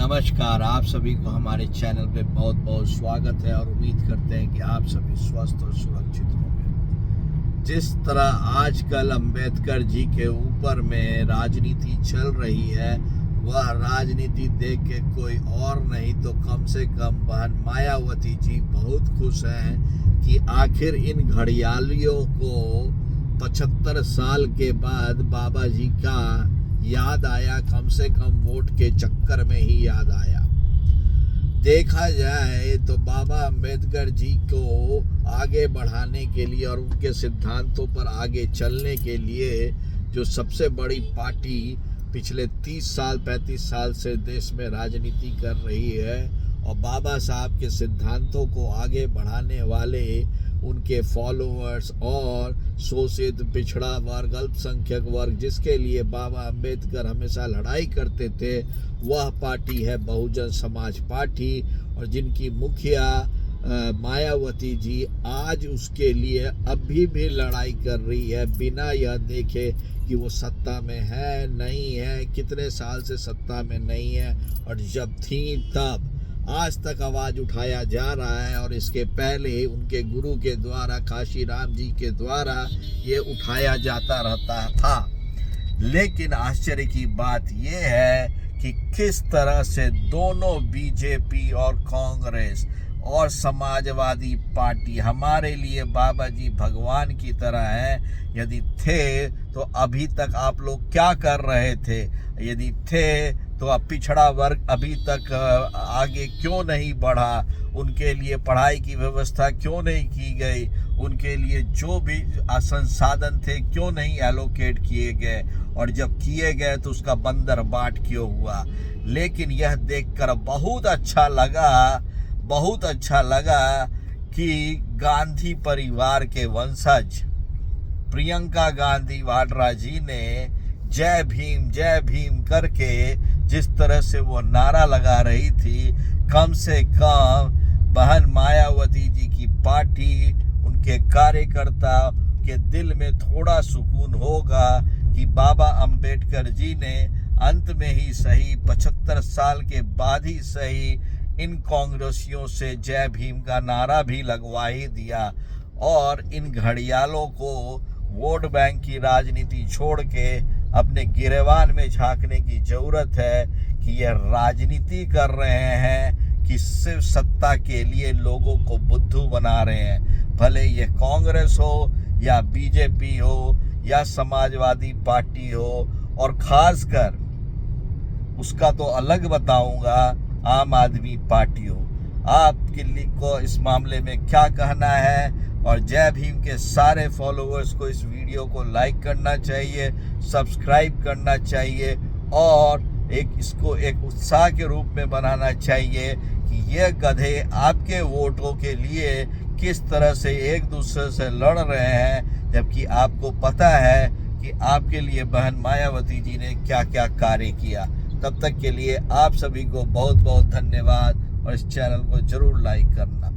नमस्कार, आप सभी को हमारे चैनल पे बहुत बहुत स्वागत है और उम्मीद करते हैं कि आप सभी स्वस्थ और सुरक्षित होंगे। जिस तरह आजकल अंबेडकर जी के ऊपर में राजनीति चल रही है, वह राजनीति देख के कोई और नहीं तो कम से कम बहन मायावती जी बहुत खुश हैं कि आखिर इन घड़ियालियों को 75 साल के बाद बाबा जी का याद आया। कम से कम वोट के चक्कर में ही याद आया। देखा जाए तो बाबा अंबेडकर जी को आगे बढ़ाने के लिए और उनके सिद्धांतों पर आगे चलने के लिए जो सबसे बड़ी पार्टी पिछले 30 साल 35 साल से देश में राजनीति कर रही है और बाबा साहब के सिद्धांतों को आगे बढ़ाने वाले उनके फॉलोअर्स और शोषित पिछड़ा वर्ग अल्पसंख्यक वर्ग जिसके लिए बाबा अंबेडकर हमेशा लड़ाई करते थे, वह पार्टी है बहुजन समाज पार्टी। और जिनकी मुखिया मायावती जी आज उसके लिए अभी भी लड़ाई कर रही है, बिना यह देखे कि वो सत्ता में है नहीं है, कितने साल से सत्ता में नहीं है। और जब थी तब आज तक आवाज़ उठाया जा रहा है और इसके पहले उनके गुरु के द्वारा काशी राम जी के द्वारा ये उठाया जाता रहता था। लेकिन आश्चर्य की बात यह है कि किस तरह से दोनों बीजेपी और कांग्रेस और समाजवादी पार्टी हमारे लिए बाबा जी भगवान की तरह हैं। यदि थे तो अभी तक आप लोग क्या कर रहे थे? यदि थे तो अब पिछड़ा वर्ग अभी तक आगे क्यों नहीं बढ़ा? उनके लिए पढ़ाई की व्यवस्था क्यों नहीं की गई? उनके लिए जो भी संसाधन थे क्यों नहीं एलोकेट किए गए? और जब किए गए तो उसका बंदर बाट क्यों हुआ? लेकिन यह देखकर बहुत अच्छा लगा कि गांधी परिवार के वंशज प्रियंका गांधी वाड्रा जी ने जय भीम करके जिस तरह से वो नारा लगा रही थी, कम से कम बहन मायावती जी की पार्टी उनके कार्यकर्ता के दिल में थोड़ा सुकून होगा कि बाबा अंबेडकर जी ने अंत में ही सही 75 साल के बाद ही सही इन कांग्रेसियों से जय भीम का नारा भी लगवा ही दिया। और इन घड़ियालों को वोट बैंक की राजनीति छोड़ के अपने गिरेबान में झांकने की जरूरत है कि ये राजनीति कर रहे हैं कि सिर्फ सत्ता के लिए लोगों को बुद्धू बना रहे हैं। भले ये कांग्रेस हो या बीजेपी हो या समाजवादी पार्टी हो, और खासकर उसका तो अलग बताऊंगा आम आदमी पार्टी हो। आपके लिए को इस मामले में क्या कहना है? और जय भीम के सारे फॉलोअर्स को इस वीडियो को लाइक करना चाहिए, सब्सक्राइब करना चाहिए और इसको एक उत्साह के रूप में बनाना चाहिए कि ये गधे आपके वोटों के लिए किस तरह से एक दूसरे से लड़ रहे हैं, जबकि आपको पता है कि आपके लिए बहन मायावती जी ने क्या क्या कार्य किया। तब तक के लिए आप सभी को बहुत बहुत धन्यवाद और इस चैनल को जरूर लाइक करना।